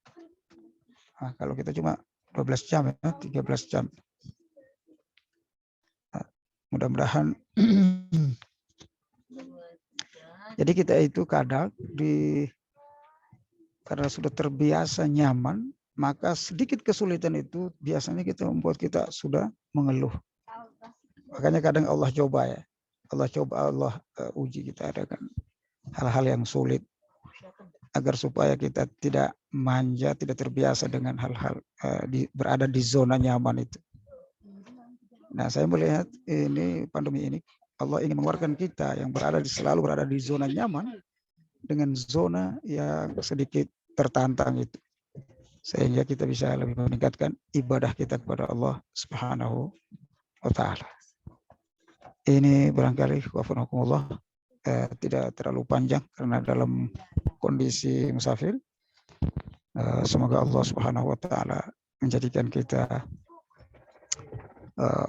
Kalau kita cuma 12 jam, ya, 13 jam. Mudah-mudahan. Jadi kita itu kadang karena sudah terbiasa nyaman, maka sedikit kesulitan itu biasanya kita membuat kita sudah mengeluh. Makanya kadang Allah coba, ya. Allah uji kita dengan hal-hal yang sulit, agar supaya kita tidak manja, tidak terbiasa dengan hal-hal berada di zona nyaman itu. Nah, saya melihat ini pandemi ini Allah ingin mengeluarkan kita yang selalu berada di zona nyaman dengan zona yang sedikit tertantang itu, sehingga kita bisa lebih meningkatkan ibadah kita kepada Allah Subhanahu wa taala. Ini barangkali wafakumullah tidak terlalu panjang karena dalam kondisi musafir. Semoga Allah Subhanahu wa taala menjadikan kita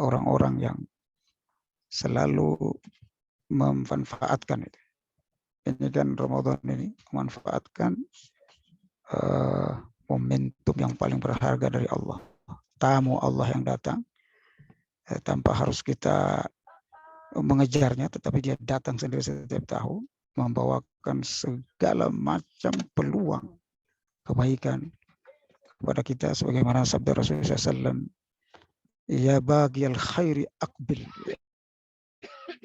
orang-orang yang selalu memanfaatkan itu. Ini kan Ramadan ini memanfaatkan momentum yang paling berharga dari Allah. Tamu Allah yang datang tanpa harus kita mengejarnya, tetapi dia datang sendiri setiap tahun, membawakan segala macam peluang kebaikan kepada kita, sebagaimana sabda Rasulullah SAW, ya bagiyal khairi aqbil.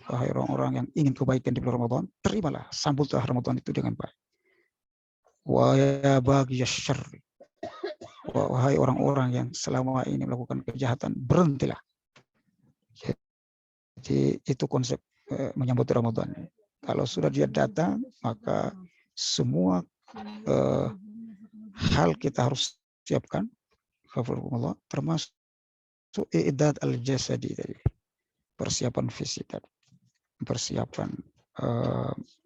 Wahai orang-orang yang ingin kebaikan di bulan Ramadan, terimalah, sambutlah Ramadan itu dengan baik. Wa ya bagiyal syarri. Wahai orang-orang yang selama ini melakukan kejahatan, berhentilah. Jadi itu konsep menyambut Ramadan. Kalau sudah dia datang, maka semua hal kita harus siapkan, termasuk i'dad al-jasadi tadi, persiapan fisik tadi, persiapan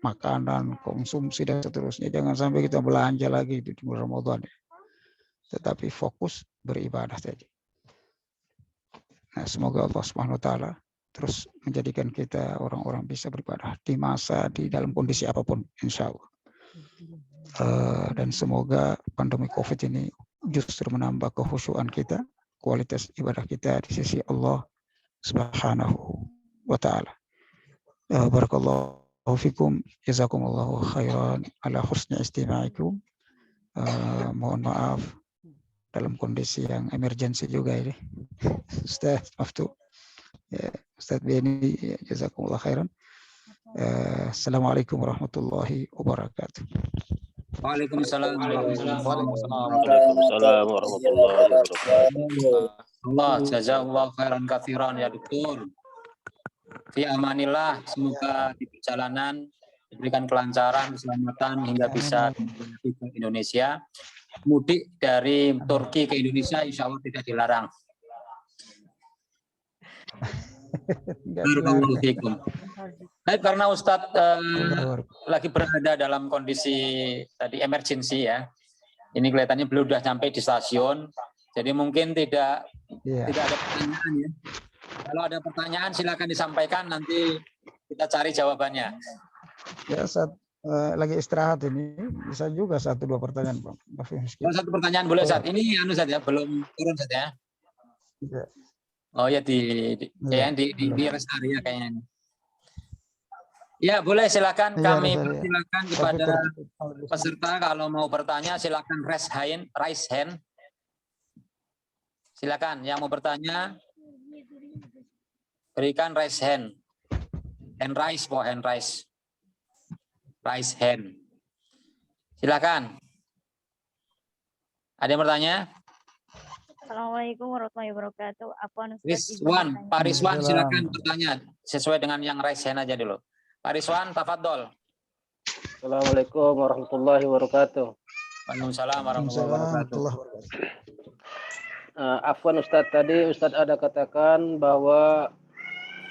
makanan, konsumsi dan seterusnya. Jangan sampai kita belanja lagi di bulan Ramadan, tetapi fokus beribadah tadi. Nah, semoga Allah Subhanahu wa taala terus menjadikan kita orang-orang bisa beribadah di dalam kondisi apapun, insya Allah. Dan semoga pandemi COVID ini justru menambah kekhusyuan kita, kualitas ibadah kita di sisi Allah Subhanahu wa taala. Barakallahu fikum, jazakumullahu khairan ala husni istima'ikum. Mohon maaf dalam kondisi yang emergensi juga ini. Ustaz, maaf tuh. Ya, Ustaz Beni, jazakumullah khairan. Assalamualaikum warahmatullahi wabarakatuh. Waalaikumsalam. Waalaikumsalam warahmatullahi wabarakatuh. Allah jazakallah khairan katsiran ya Dokter. Fi amanillah, semoga di perjalanan diberikan kelancaran, keselamatan hingga bisa kembali ke Indonesia. Mudik dari Turki ke Indonesia insya Allah tidak dilarang. Baik, karena Ustadz lagi berada dalam kondisi tadi emergency ya. Ini kelihatannya belum sudah sampai di stasiun. Jadi mungkin tidak ada pertanyaan ya. Kalau ada pertanyaan silakan disampaikan, nanti kita cari jawabannya. Ya, saat lagi istirahat ini bisa juga 1-2 pertanyaan, Bang. Satu pertanyaan boleh saat ini saja belum turun saja. Ya. Oh ya di rest area kayaknya. Ya boleh silakan, kami persilakan kepada peserta kalau mau bertanya silakan raise hand. Silakan yang mau bertanya berikan raise hand. Raise hand. Silakan. Ada yang bertanya? Assalamualaikum warahmatullahi wabarakatuh. Pak Rizwan silakan bertanya sesuai dengan yang raise hand aja dulu. Pak Rizwan, tafadhol. Assalamualaikum warahmatullahi wabarakatuh. Waalaikumsalam warahmatullahi wabarakatuh. Afwan Ustadz, tadi Ustadz ada katakan bahwa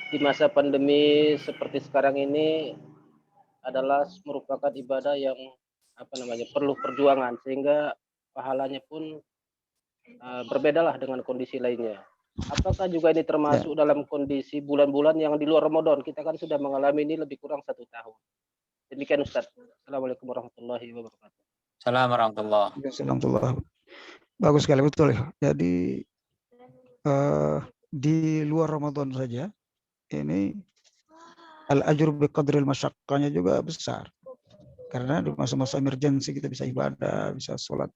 di masa pandemi seperti sekarang ini adalah merupakan ibadah yang perlu perjuangan sehingga pahalanya pun berbedalah dengan kondisi lainnya. Apakah juga ini termasuk dalam kondisi bulan-bulan yang di luar Ramadan? Kita kan sudah mengalami ini lebih kurang 1 tahun. Demikian Ustaz. Assalamualaikum warahmatullahi wabarakatuh. Assalamualaikum warahmatullahi wabarakatuh. Bagus sekali, betul ya. Jadi di luar Ramadan saja ini al-ajr biqadril masyaqqahnya juga besar. Karena di masa-masa emergensi kita bisa ibadah, bisa sholat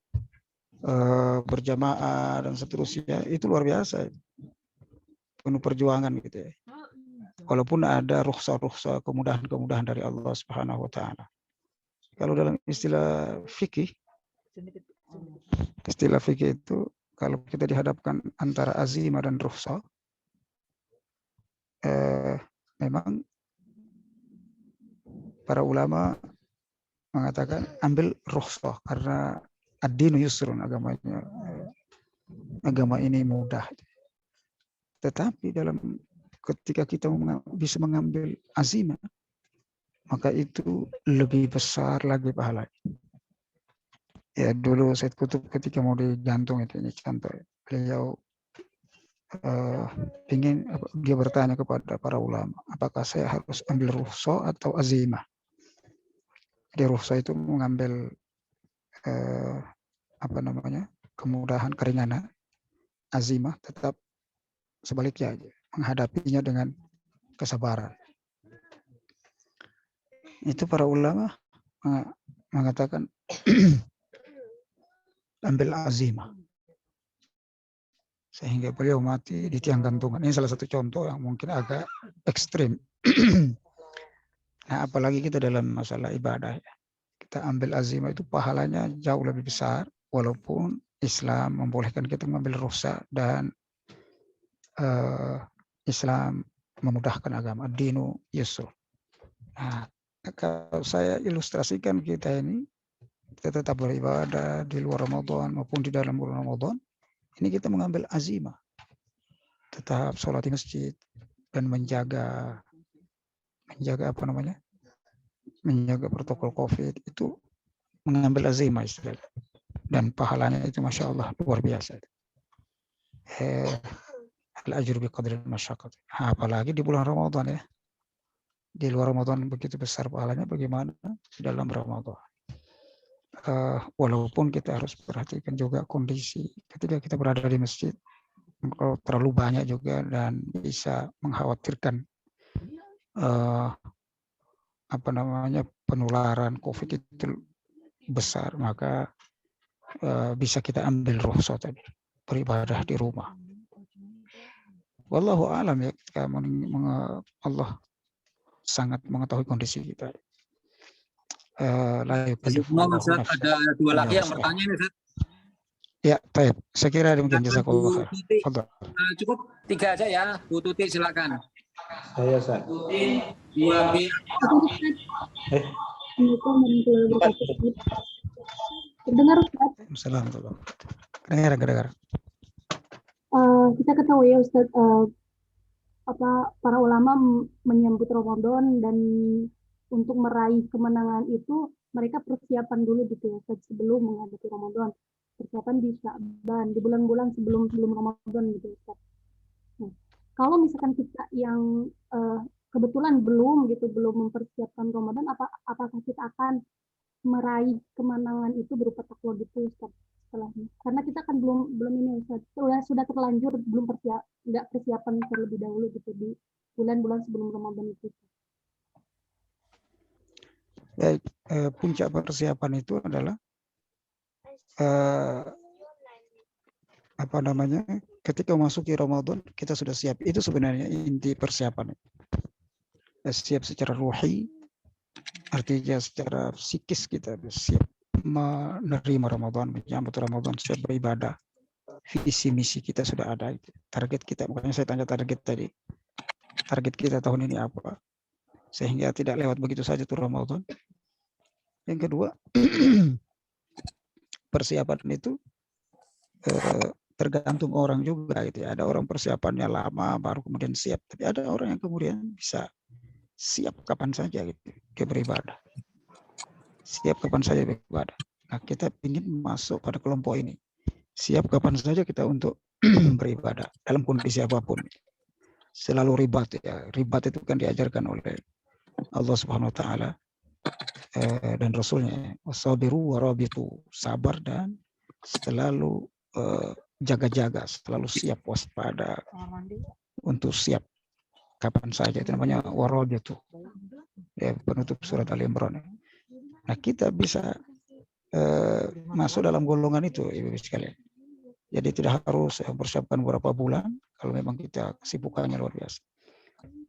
berjamaah dan seterusnya, itu luar biasa, penuh perjuangan gitu ya. Walaupun ada rukhsah kemudahan dari Allah Subhanahu wa taala. Kalau dalam istilah fikih itu kalau kita dihadapkan antara azimah dan rukhsah, memang para ulama mengatakan ambil rukhsah karena ad-dinu yusrun, agama ini mudah. Tetapi ketika kita bisa mengambil azimah, maka itu lebih besar lagi pahalanya. Ya dulu Said Qutb ketika mau digantung itu, ini contoh, beliau dia bertanya kepada para ulama, apakah saya harus ambil rukhsah atau azimah? Jadi rukhsah itu mengambil kemudahan, keringanan, azimah, tetap sebaliknya aja, menghadapinya dengan kesabaran. Itu para ulama mengatakan ambil azimah. Sehingga beliau mati di tiang gantungan. Ini salah satu contoh yang mungkin agak ekstrim. Nah, apalagi kita dalam masalah ibadah. Kita ambil azimah itu pahalanya jauh lebih besar. Walaupun Islam membolehkan kita mengambil rukhsah dan Islam memudahkan agama. Ad-dinu yusr. Nah, kalau saya ilustrasikan kita ini, kita tetap beribadah di luar Ramadan maupun di dalam bulan Ramadan. Ini kita mengambil azimah, tetap sholat di masjid dan menjaga menjaga protokol COVID, itu mengambil azimah istilahnya. Dan pahalanya itu masya Allah luar biasa. Al-ajru bi qadri al-masyaqqat. Apalagi di bulan Ramadan ya. Di luar Ramadan begitu besar pahalanya, bagaimana di dalam Ramadan. Walaupun kita harus perhatikan juga kondisi ketika kita berada di masjid, kalau terlalu banyak juga dan bisa mengkhawatirkan penularan COVID itu besar, maka bisa kita ambil rukhsah tadi, beribadah di rumah. Wallahu a'lam ya, Allah sangat mengetahui kondisi kita. Ada dua lagi yang bertanya ini, Ustaz. Ya, baik. Saya kira demikian, jazakallahu khair. Cukup 3 aja ya, Bu Tuti silakan. Saya Ustaz. Dengar Ustaz? Assalamualaikum. Dengar. Kita ketahui ya Ustaz, para ulama menyambut Ramadan dan untuk meraih kemenangan itu mereka persiapan dulu gitu ya, sebelum menghadapi Ramadan, persiapan di Sya'ban, di bulan-bulan sebelum Ramadan gitu Ustaz. Nah, kalau misalkan kita yang kebetulan belum mempersiapkan Ramadan, apakah kita akan meraih kemenangan itu berupa takwa gitu Ustaz setelahnya? Karena kita kan belum ini Ustaz, sudah terlanjur nggak persiapan terlebih dahulu gitu di bulan-bulan sebelum Ramadan itu. Baik, puncak persiapan itu adalah ketika memasuki Ramadan kita sudah siap. Itu sebenarnya inti persiapan. Siap secara ruhi, artinya secara psikis kita siap menerima Ramadan, menyambut Ramadan, siap beribadah. Visi misi kita sudah ada. Target kita, makanya saya tanya target tadi. Target kita tahun ini apa? Sehingga tidak lewat begitu saja tuh Ramadan. Yang kedua, persiapan itu tergantung orang juga gitu ya. Ada orang persiapannya lama baru kemudian siap, tapi ada orang yang kemudian bisa siap kapan saja gitu dia beribadah. Siap kapan saja beribadah. Nah, kita ingin masuk pada kelompok ini. Siap kapan saja kita untuk beribadah dalam kondisi apapun. Selalu ribat ya. Ribat itu kan diajarkan oleh Allah Subhanahu wa taala dan Rasulnya, wasabiru warabitu, sabar dan selalu jaga-jaga, selalu siap waspada untuk siap kapan saja. Itu namanya warabitu ya, penutup surat Al-Imran. Nah, kita bisa masuk dalam golongan itu Ibu sekalian. Jadi tidak harus persiapkan beberapa bulan kalau memang kita kesibukannya luar biasa.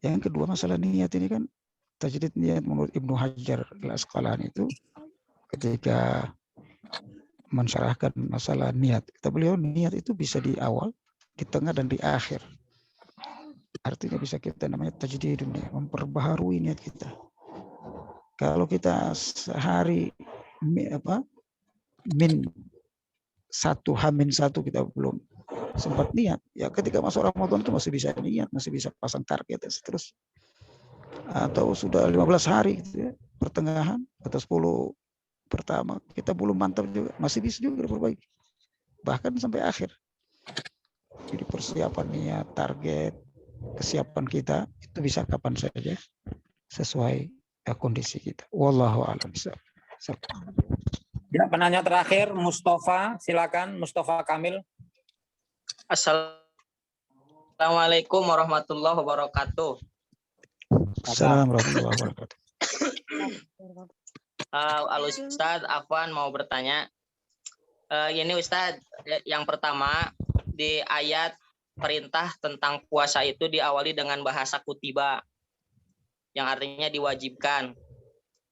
Yang kedua, masalah niat ini kan, tajdid niat menurut Ibnu Hajar Al-Asqalani itu ketika mensyarahkan masalah niat, kata beliau niat itu bisa di awal, di tengah dan di akhir. Artinya bisa kita namanya tajdid dunia, memperbaharui niat kita. Kalau kita sehari H-1 kita belum sempat niat, ya ketika masuk Ramadan itu masih bisa niat, masih bisa pasang target dan seterusnya. Atau sudah 15 hari gitu ya, pertengahan atau 10 pertama kita belum mantap juga, masih bisa juga diperbaiki bahkan sampai akhir. Jadi persiapan niat, target, kesiapan kita itu bisa kapan saja sesuai kondisi kita. Wallahu a'lam bishawab. Ya, penanya terakhir Mustafa, silakan Mustafa Kamil. Assalamualaikum warahmatullahi wabarakatuh. Assalamualaikum warahmatullahi wabarakatuh. Ustadz, Afwan mau bertanya. Ini Ustadz, yang pertama di ayat perintah tentang puasa itu diawali dengan bahasa kutiba, yang artinya diwajibkan.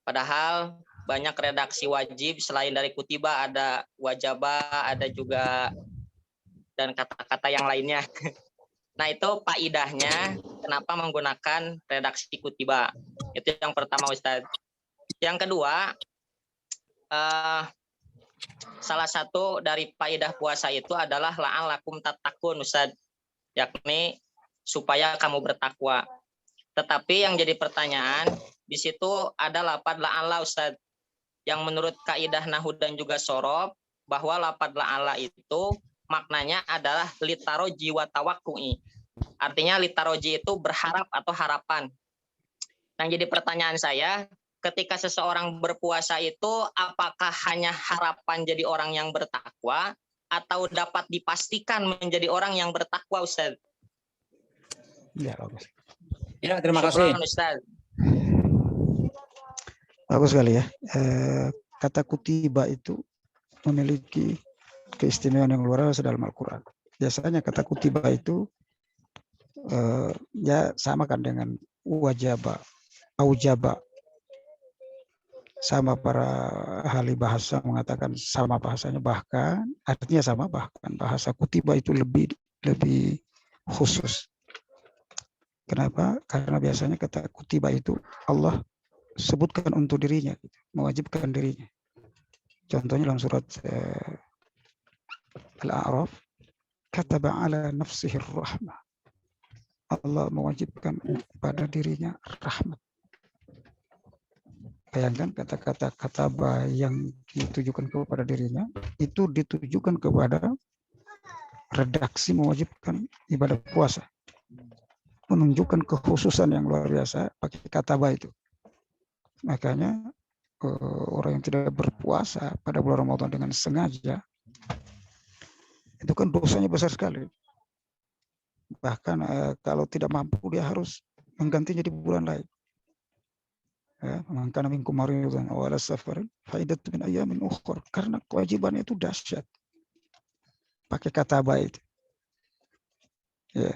Padahal banyak redaksi wajib selain dari kutiba, ada wajaba, ada juga dan kata-kata yang lainnya. Nah itu faidahnya kenapa menggunakan redaksi kutiba? Itu yang pertama Ustadz. Yang kedua, salah satu dari faidah puasa itu adalah la'allakum tattaqun Ustadz, yakni supaya kamu bertakwa. Tetapi yang jadi pertanyaan, di situ ada lafadz la'alla Ustadz, yang menurut kaidah nahwu dan juga shorof, bahwa lafadz la'alla itu maknanya adalah litaroji wa tawakku'i. Artinya litaroji itu berharap atau harapan. Nah, jadi pertanyaan saya, ketika seseorang berpuasa itu apakah hanya harapan jadi orang yang bertakwa atau dapat dipastikan menjadi orang yang bertakwa, Ustaz? Ya, bagus. Ya, terima kasih. Ustaz. Bagus sekali ya. Kata kutiba itu memiliki keistimewaan yang luar biasa dalam Al-Quran. Biasanya kata kutiba itu ya sama kan dengan wajaba, aujaba. Sama para ahli bahasa mengatakan sama bahasanya, bahkan artinya sama, bahkan bahasa kutiba itu lebih khusus. Kenapa? Karena biasanya kata kutiba itu Allah sebutkan untuk dirinya, mewajibkan dirinya. Contohnya dalam surat Al-A'raf, kataba ala nafsihi rahmah. Allah mewajibkan pada dirinya rahmat. Bayangkan kata-kata kataba yang ditujukan kepada dirinya itu ditujukan kepada redaksi mewajibkan ibadah puasa. Menunjukkan kekhususan yang luar biasa pakai kataba itu. Makanya orang yang tidak berpuasa pada bulan Ramadan dengan sengaja itu kan dosanya besar sekali. Bahkan kalau tidak mampu dia harus menggantinya di bulan lain. Man kana minkum maridan aw ala safarin fa iddatun min ayyamin ukhra, karena kewajibannya itu dahsyat. Pakai kata baik. Ya.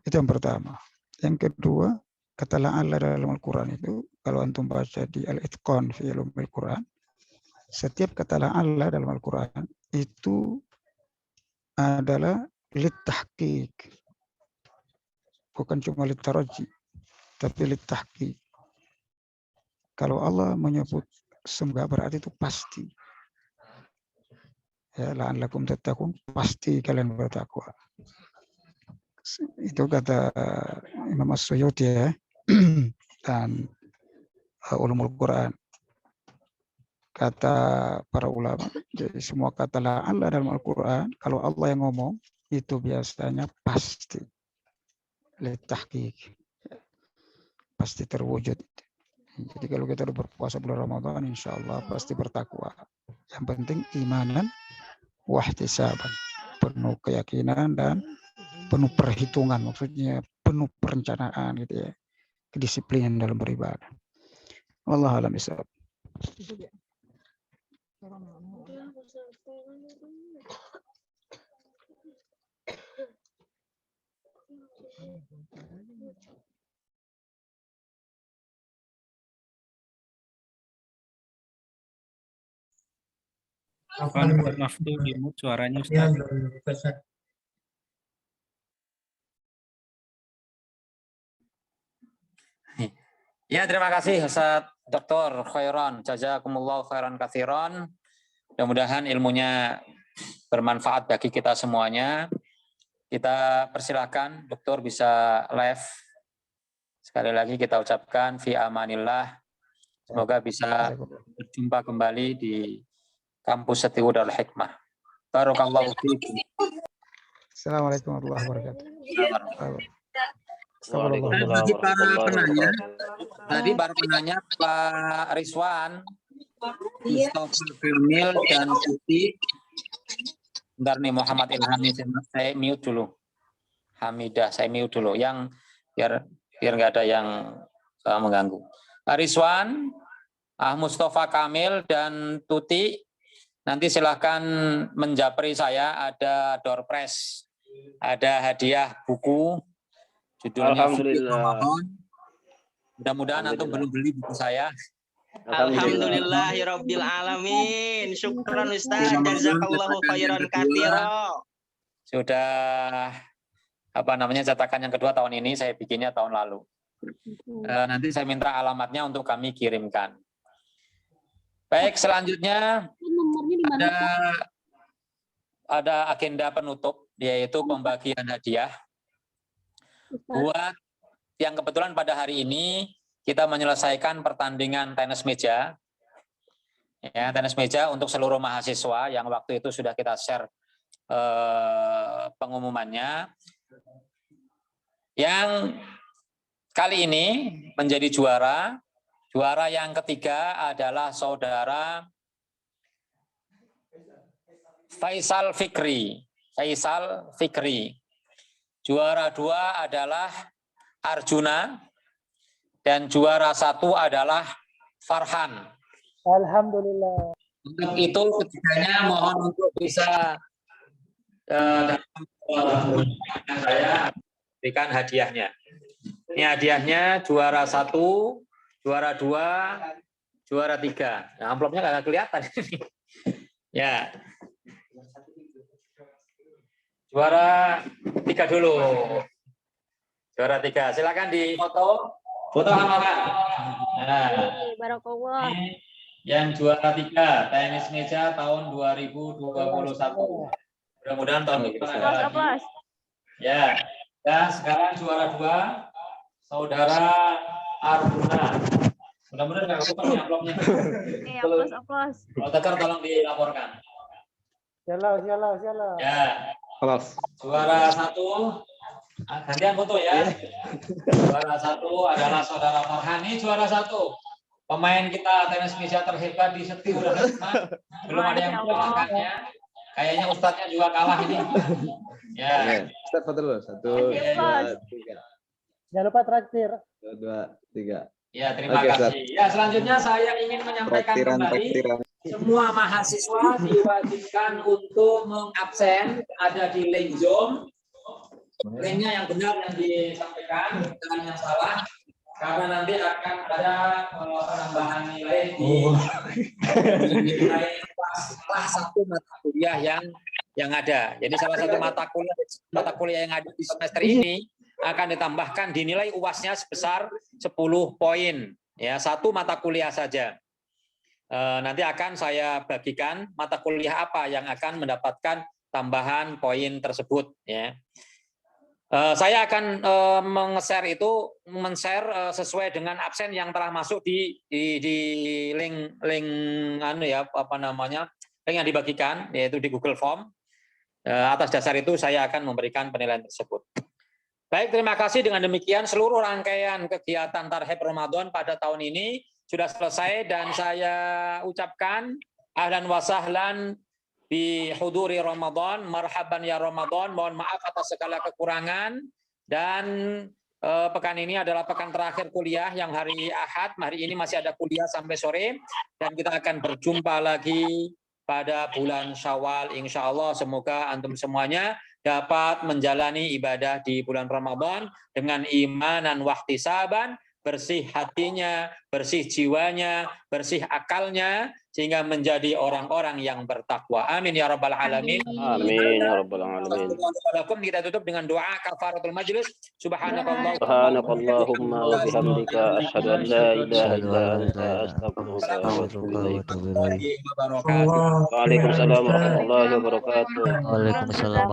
Itu yang pertama. Yang kedua, kata la'alla dalam Al-Quran itu, kalau antum baca di Al-Itqan fi Ulumil Quran, setiap kata la'alla dalam Al-Quran itu adalah litahqiq. Bukan cuma litaraji, tapi litahqiq. Kalau Allah menyebut semoga berarti itu pasti. Ya, la'allakum tattaqun, pasti kalian bertakwa. Itu kata Imam As-Suyuti ya, dan Ulumul Quran. Kata para ulama, jadi semua kata la'alla dalam Al-Quran, kalau Allah yang ngomong, itu biasanya pasti. Litahqiq. Pasti terwujud. Jadi kalau kita berpuasa bulan Ramadan, insya Allah pasti bertakwa. Yang penting imanan wahtisaban. Penuh keyakinan dan penuh perhitungan, maksudnya penuh perencanaan gitu ya, kedisiplinan dalam beribadah. Wallahu a'lam bishawab. Maaf tuh di mute suaranya Ustaz. Ya, terima kasih Ustaz Dr. Khairon. Jazakumullah khairan katsiran. Mudah-mudahan ilmunya bermanfaat bagi kita semuanya. Kita persilakan Dokter bisa live. Sekali lagi kita ucapkan fi amanillah. Semoga bisa berjumpa kembali di kampus Setiwu Darul Hikmah. Barakallahu fiikum. Assalamualaikum warahmatullahi wabarakatuh. Bagi para penanya, tadi para penanya Pak Rizwan Mustafa Firmil dan Tuti. Bentar nih Muhammad Ilham, saya mute dulu. Hamidah, saya mute dulu. Yang biar nggak ada yang mengganggu. Rizwan, Mustafa Kamil dan Tuti, nanti silahkan menjapri saya. Ada door prize, ada hadiah buku, judulnya Alhamdulillah. Mudah-mudahan antum belum beli buku saya. Alhamdulillahirabbil alamin. Syukran Ustaz, jazakallahu khairan katsira. Sudah cetakan yang kedua tahun ini, saya bikinnya tahun lalu. Nanti saya minta alamatnya untuk kami kirimkan. Baik, selanjutnya ada agenda penutup, yaitu pembagian hadiah. Buat yang kebetulan pada hari ini kita menyelesaikan pertandingan tenis meja. Ya, tenis meja untuk seluruh mahasiswa yang waktu itu sudah kita share pengumumannya. Yang kali ini menjadi juara yang ketiga adalah saudara Faisal Fikri. Juara 2 adalah Arjuna. Dan juara 1 adalah Farhan. Alhamdulillah. Untuk itu ketiganya mohon untuk bisa saya berikan hadiahnya. Ini hadiahnya juara 1, juara 2, juara 3. Nah, amplopnya nggak kelihatan. Ya. Juara 3 dulu. Juara 3. Silakan di foto sama Kak. Nah, Barakallah. yang juara 3 tenis meja tahun 2021. Mudah-mudahan tahun depan ada lagi. Ya. Dan sekarang juara 2 saudara Arjuna. Mudah-mudahan nggak lupa nih amplopnya. Aplaus. Kalau tegar tolong dilaporkan. Sialah. Ya. Juara 1. Gantian foto ya. Juara 1 adalah saudara Farhan. Ini juara 1. Pemain kita tenis meja terhebat di Setiu dan belum ada yang mengalahkannya. Kayaknya ustadznya juga kalah ini. Ya. Ustadz foto dulu. 1, 2, 3. Jangan lupa traktir. 1, 2, 3. Ya, terima kasih. Ya, selanjutnya saya ingin menyampaikan kembali semua mahasiswa diwajibkan untuk mengabsen, ada di link Zoom. Linknya yang benar yang disampaikan, bukan yang salah, karena nanti akan ada penambahan nilai di nilai salah satu mata kuliah yang ada. Jadi salah satu mata kuliah yang ada di semester ini akan ditambahkan dinilai UAS-nya sebesar 10 poin. Ya, satu mata kuliah saja. Nanti akan saya bagikan mata kuliah apa yang akan mendapatkan tambahan poin tersebut. Ya. Saya akan men-share sesuai dengan absen yang telah masuk di link link yang dibagikan, yaitu di Google Form. Atas dasar itu saya akan memberikan penilaian tersebut. Baik, terima kasih. Dengan demikian seluruh rangkaian kegiatan Tarhib Ramadan pada tahun ini sudah selesai dan saya ucapkan ahlan wa sahlan bi huduri Ramadan, marhaban ya Ramadan, mohon maaf atas segala kekurangan dan pekan ini adalah pekan terakhir kuliah yang hari Ahad, hari ini masih ada kuliah sampai sore dan kita akan berjumpa lagi pada bulan Syawal insyaallah. Semoga antum semuanya dapat menjalani ibadah di bulan Ramadan dengan iman dan wahtisaban, bersih hatinya, bersih jiwanya, bersih akalnya, sehingga menjadi orang-orang yang bertakwa. Amin ya rabbal alamin. Amin ya rabbal alamin. Kita tutup dengan doa kafaratul majlis. Subhanakallahumma wa bihamdika asyhadu an la ilaha illa anta astaghfiruka wa atubu ilaik. Waalaikumsalam warahmatullahi wabarakatuh. Waalaikumsalam.